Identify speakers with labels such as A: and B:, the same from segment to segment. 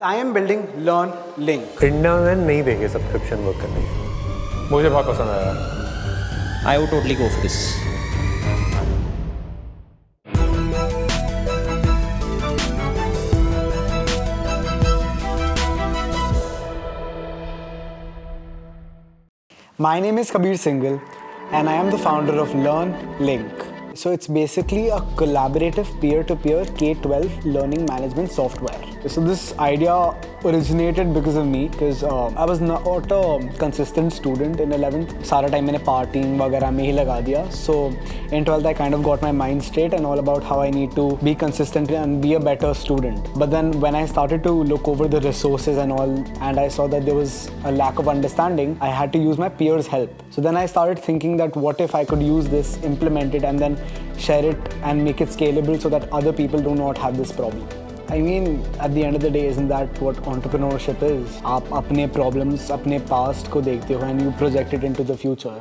A: I am building Learn Link.
B: India में नहीं देखे सब्सक्रिप्शन वर्क करने की।
C: मुझे बहुत पसंद आया।
D: I would totally go for this.
A: My name is Kabir Singhal and I am the founder of Learn Link. So it's basically a collaborative peer-to-peer K-12 learning management software. So this idea originated because of me, because I was not a consistent student in 11th. सारा time मैंने partying वगैरह में ही लगा दिया. So in 12th I kind of got my mind straight and all about how I need to be consistent and be a better student. But then when I started to look over the resources and all, and I saw that there was a lack of understanding, I had to use my peers' help. So then I started thinking that what if I could use this, implement it, and then share it and make it scalable so that other people do not have this problem. I mean, at the end of the day, isn't that what entrepreneurship is? आप अपने problems, अपने past को देखते हो and you project it into the future.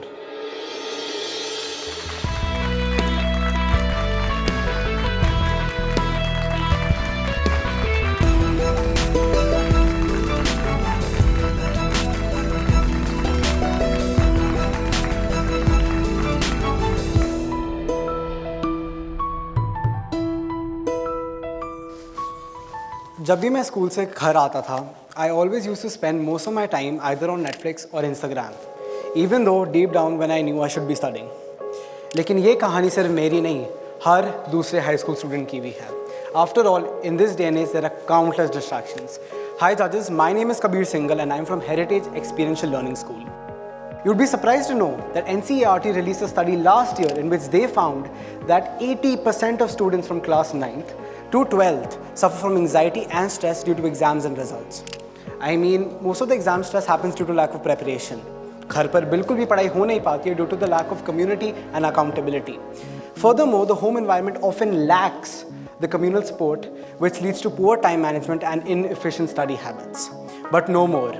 A: जब भी मैं school से घर आता था, I always used to spend most of my time either on Netflix or Instagram, even though deep down when I knew I should be studying. लेकिन ये कहानी सिर्फ मेरी नहीं, हर दूसरे हाई स्कूल स्टूडेंट की भी है. After all, in this day and age, there are countless distractions. Hi judges, my name is Kabir Singhal and I am from Heritage Experiential Learning School. You'd be surprised to know that NCERT released a study last year in which they found that 80% of students from class 9th to 12th suffer from anxiety and stress due to exams and results. I mean, most of the exam stress happens due to lack of preparation. घर पर बिल्कुल भी पढ़ाई हो नहीं पाती है due to the lack of community and accountability. Furthermore, the home environment often lacks the communal support, which leads to poor time management and inefficient study habits. But no more.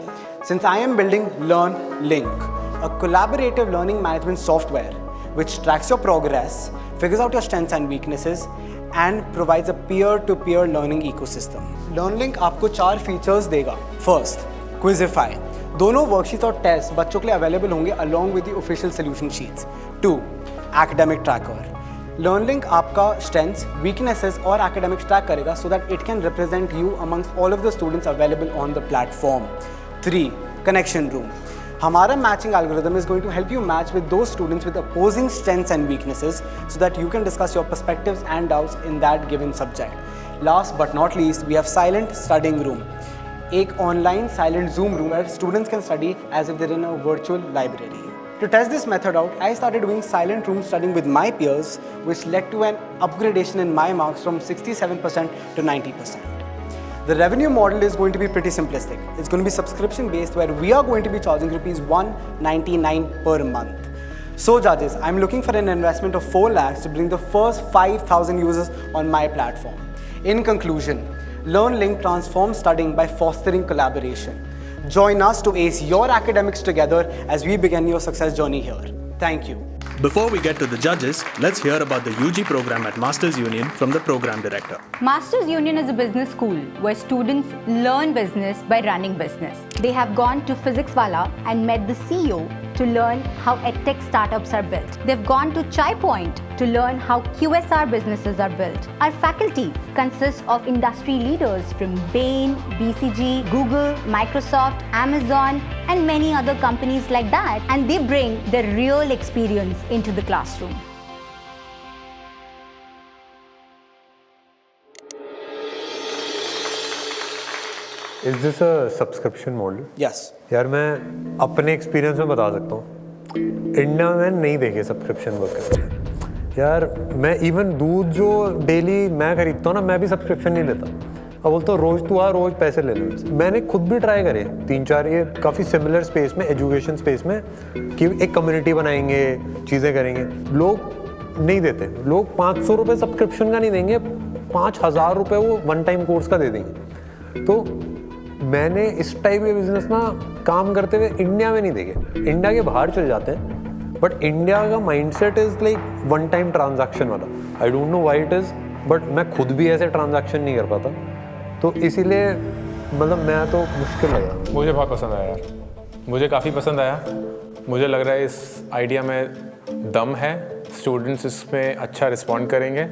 A: Since I am building Learn Link, a collaborative learning management software which tracks your progress, figures out your strengths and weaknesses, and provides a peer-to-peer learning ecosystem. LearnLink आपको 4 features देगा. First, Quizify. दोनों worksheets और test बच्चों के लिए available होंगे along with the official solution sheets. 2, Academic Tracker. LearnLink आपका strengths, weaknesses और academics track करेगा so that it can represent you amongst all of the students available on the platform. 3, Connection Room. हमारा matching algorithm is going to help you match with those students with opposing strengths and weaknesses so that you can discuss your perspectives and doubts in that given subject. Last but not least, we have Silent Studying Room. एक online silent Zoom room where students can study as if they're in a virtual library. To test this method out, I started doing silent room studying with my peers, which led to an upgradation in my marks from 67% to 90%. The revenue model is going to be pretty simplistic. It's going to be subscription based where we are going to be charging rupees 199 per month. So judges, I'm looking for an investment of 4 lakhs to bring the first 5,000 users on my platform. In conclusion, LearnLink transforms studying by fostering collaboration. Join us to ace your academics together as we begin your success journey here. Thank you.
E: Before we get to the judges, let's hear about the UG program at Masters Union from the program director.
F: Masters Union is a business school where students learn business by running business. They have gone to Physics Wala and met the CEO to learn how edtech startups are built. They've gone to Chai Point to learn how QSR businesses are built. Our faculty consists of industry leaders from Bain, BCG, Google, Microsoft, Amazon, and many other companies like that, and they bring their real experience into the classroom.
B: Is this a subscription model?
A: Yes.
B: यार मैं अपने experience में बता सकता हूँ, India में नहीं देखे सब्सक्रिप्शन वर्क करते यार. मैं इवन दूध जो डेली मैं खरीदता हूँ ना, मैं भी सब्सक्रिप्शन नहीं लेता. अब बोलता हूँ रोज़ तू आ, रोज़ पैसे ले ले. मैंने खुद भी ट्राई करे 3-4 ये काफ़ी सिमिलर स्पेस में, एजुकेशन स्पेस में, कि एक कम्युनिटी बनाएंगे, चीज़ें करेंगे. लोग नहीं देते. लोग 500 रुपये सब्सक्रिप्शन का नहीं देंगे, 5,000 रुपये वो वन टाइम कोर्स का दे देंगे. तो मैंने इस टाइप के बिजनेस ना काम करते हुए इंडिया में नहीं देखे. इंडिया के बाहर चल जाते हैं, बट इंडिया का mindset is like one time transaction वाला. I don't know why it is, but मैं खुद भी ऐसे ट्रांजैक्शन नहीं कर पाता. तो इसीलिए मतलब मैं तो मुश्किल लगा।
C: मुझे बहुत पसंद आया यार, मुझे काफ़ी पसंद आया। मुझे लग रहा है इस आइडिया में दम है, स्टूडेंट्स इसमें अच्छा रिस्पॉन्ड करेंगे।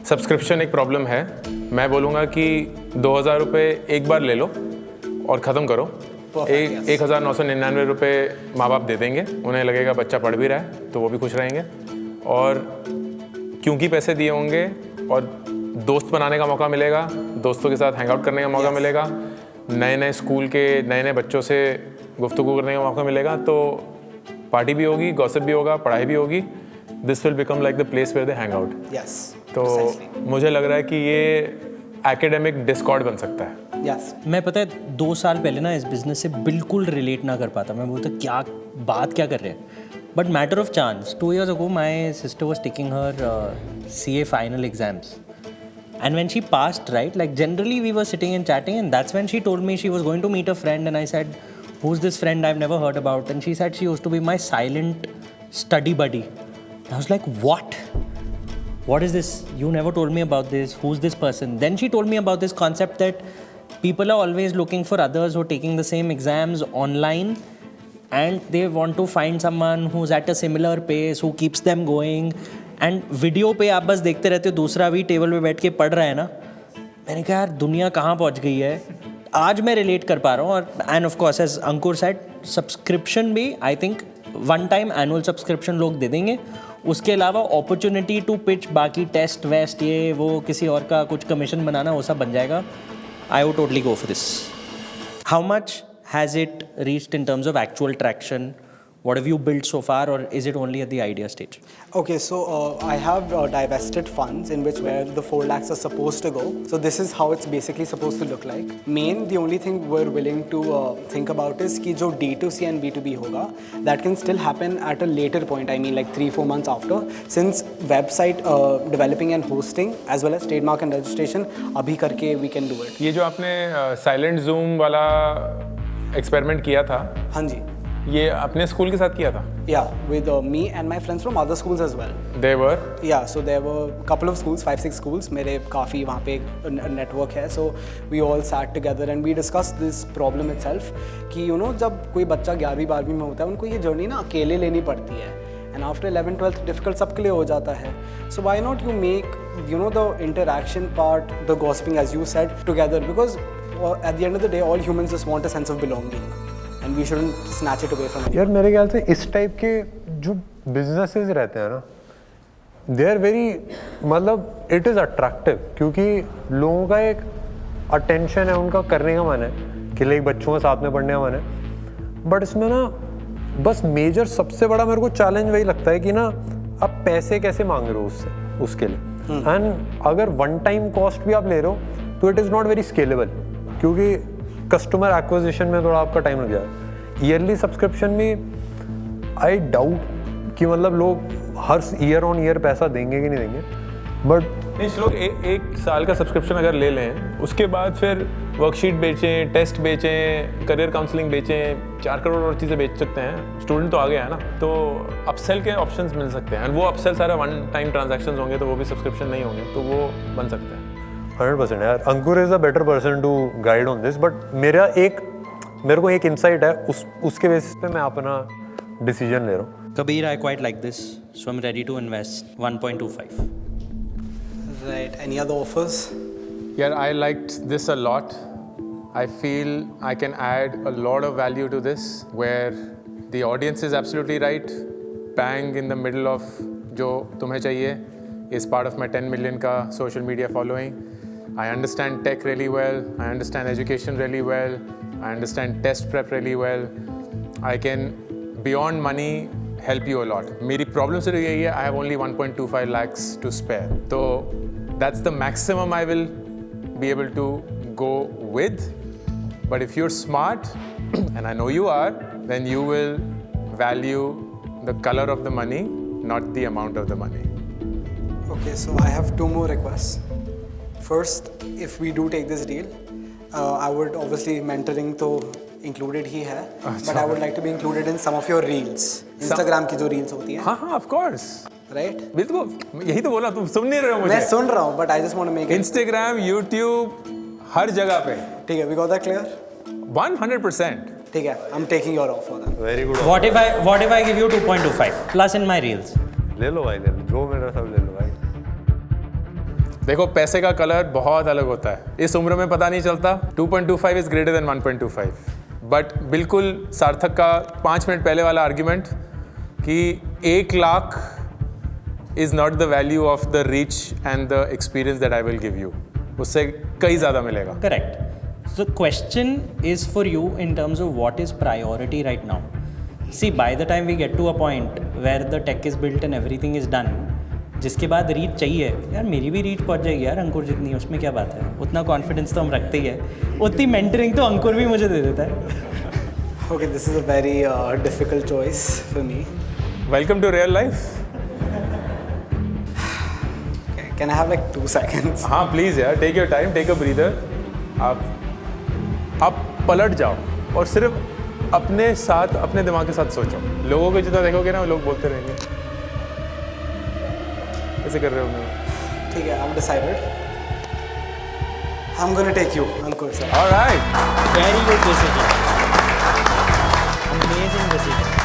C: सब्सक्रिप्शन एक प्रॉब्लम है, मैं बोलूँगा कि 2,000 रुपये एक बार ले लो और ख़त्म करो। 1,999 रुपये माँ बाप दे देंगे, उन्हें लगेगा बच्चा पढ़ भी रहा है तो वो भी खुश रहेंगे। और क्योंकि पैसे दिए होंगे और दोस्त बनाने का मौका मिलेगा, दोस्तों के साथ हैंग आउट करने का मौका मिलेगा, नए नए स्कूल के नए नए बच्चों से गुफ्तगू करने का मौका मिलेगा, तो पार्टी भी होगी, गॉसिप भी होगा, पढ़ाई भी होगी। This will become like the place where they hang out.
A: Yes,
C: तो
A: precisely.
C: मुझे लग रहा है कि ये एकेडमिक डिस्कॉर्ड बन सकता है।
A: Yes.
D: मैं पता है 2 साल पहले ना इस बिज़नेस से बिल्कुल रिलेट ना कर पाता। मैं बोलता क्या बात क्या कर रहे हैं, but matter of chance 2 years ago my sister was taking her CA final exams, and when she passed, right, like generally we were sitting and chatting, and that's when she told me she was going to meet a friend, and I said, who's this friend I've never heard about? And she said she used to be my silent study buddy. I was like, what is this? You never told me about this. Who's this person? Then she told me about this concept that people are always looking for others who are taking the same exams online, and they want to find someone who's at a similar pace, who keeps them going. And video पे आप बस देखते रहते हो, दूसरा भी table पे बैठ के पढ़ रहा है ना। मैंने कहा यार दुनिया कहाँ पहुँच गई है। आज मैं रिलेट कर पा रहा हूँ। और and of course as Ankur said, subscription भी I think 1 time annual subscription लोग दे देंगे। उसके अलावा अपॉर्चुनिटी टू पिच, बाकी टेस्ट वेस्ट ये वो किसी और का कुछ कमीशन बनाना वो सब बन जाएगा। I would totally go for this. How much has it reached in terms of actual traction? What have you built so far, or is it only at the idea stage?
A: Okay, so I have divested funds in which where the 4 lakhs are supposed to go. So this is how it's basically supposed to look like. The only thing we're willing to think about is कि जो D2C and B2B होगा, that can still happen at a later point. I mean like 3-4 months after, since website developing and hosting as well as trademark and registration अभी करके we can do it.
C: ये जो आपने silent zoom वाला experiment किया था,
A: हाँ जी.
C: ये अपने स्कूल के साथ किया था?
A: Yeah, with me and my friends from other schools as well.
C: They were?
A: Yeah, so there were a couple of schools, 5-6 schools. मेरे काफ़ी वहाँ पे network है, so we all sat together and we discussed this problem itself कि you know जब कोई बच्चा 11वीं-12वीं में होता है, उनको ये जर्नी ना अकेले लेनी पड़ती है, and after 11th-12th difficult सबके लिए हो जाता है. So why not you make you know the interaction part, the gossiping as you said together, because at the end of the day all humans just want a sense of belonging. And we shouldn't snatch it away from it.
B: यार मेरे ख्याल से इस type के जो businesses रहते हैं ना, दे आर वेरी, मतलब इट इज़ अट्रैक्टिव, क्योंकि लोगों का एक अटेंशन है, उनका करने का मन है कि लाइक बच्चों के साथ में पढ़ने का मन है। बट इसमें ना बस मेजर सबसे बड़ा मेरे को चैलेंज वही लगता है कि ना आप पैसे कैसे मांग रहे हो उससे, उसके लिए। एंड अगर 1 टाइम कॉस्ट भी आप ले रहे हो तो it is not very scalable, क्योंकि कस्टमर एक्विजिशन में थोड़ा आपका टाइम लग जाएगा। ईयरली सब्सक्रिप्शन में आई डाउट कि मतलब लोग हर ईयर ऑन ईयर पैसा देंगे कि नहीं देंगे। बट
C: नहीं, लोग एक साल का सब्सक्रिप्शन अगर ले लें, उसके बाद फिर वर्कशीट बेचें, टेस्ट बेचें, करियर काउंसलिंग बेचें, 4 करोड़ और चीज़ें बेच सकते हैं। स्टूडेंट तो आ गया है ना, तो अपसेल के ऑप्शंस मिल सकते हैं। वो अपसेल सारा 1 टाइम ट्रांजैक्शंस होंगे, तो वो भी सब्सक्रिप्शन नहीं होंगे, तो वो बन सकता है।
B: 100% यार, Ankur is a better person to guide on this. But मेरे को एक इंसाइट है, उसके बेसिस पे मैं अपना डिसीजन ले रहा हूँ।
D: Kabir, I quite like this, so I'm ready to invest 1.25.
A: Right. Any other offers?
C: Yeah, I liked this a lot. I feel I can add a lot of value to this, where the audience is absolutely right. Bang in the middle of जो तुम्हें चाहिए is part of my 10 million का social media following. I understand tech really well. I understand education really well. I understand test prep really well. I can, beyond money, help you a lot. मेरी problem सिर्फ यही है, I have only 1.25 lakhs to spare. So that's the maximum I will be able to go with. But if you're smart, and I know you are, then you will value the color of the money, not the amount of the money.
A: Okay, so I have 2 more requests. First, if we do take this deal, I would obviously mentoring तो included ही है, but I would like to be included in some of your reels. Instagram की जो reels होती हैं.
C: हाँ, of course.
A: Right?
C: बिल्कुल, यही तो बोला, तुम सुन नहीं रहे हो मुझे।
A: मैं सुन रहा हूँ, but I just want to make it.
C: Instagram, YouTube, हर जगह पे
A: ठीक है, we got that clear?
C: 100%.
A: ठीक है, I'm taking your offer then.
B: Very good.
D: What if I give you 2.25 plus in my reels?
B: ले लो भाई, ले लो, जो मेरा सब ले लो भाई।
C: देखो पैसे का कलर बहुत अलग होता है, इस उम्र में पता नहीं चलता। 2.25 इज ग्रेटर देन 1.25, बट बिल्कुल सार्थक का 5 मिनट पहले वाला आर्ग्यूमेंट कि 1 lakh is not the value of the reach and the experience that I will give you, उससे कई ज़्यादा मिलेगा।
D: Correct. So the question is for you in terms of what is priority right now. See, by the time we get to a point where the tech is built and everything is done, जिसके बाद reach चाहिए, यार मेरी भी reach पहुंच जाएगी यार अंकुर जितनी, उसमें क्या बात है, उतना कॉन्फिडेंस तो हम रखते ही है, उतनी मेंटरिंग तो अंकुर भी मुझे दे देता है।
A: Okay, this is a very difficult choice for me.
C: Welcome to real life.
A: Can I have like 2 seconds?
C: हाँ प्लीज़ यार, take your time, take a breather. आप पलट जाओ और सिर्फ अपने साथ, अपने दिमाग के साथ सोचो। लोगों को जितना देखोगे ना, लोग बोलते रहेंगे ऐसे कर रहे होंगे।
A: ठीक है, I've decided. I'm gonna take you, Ankur sir.
C: Alright.
D: Very good decision. Amazing decision.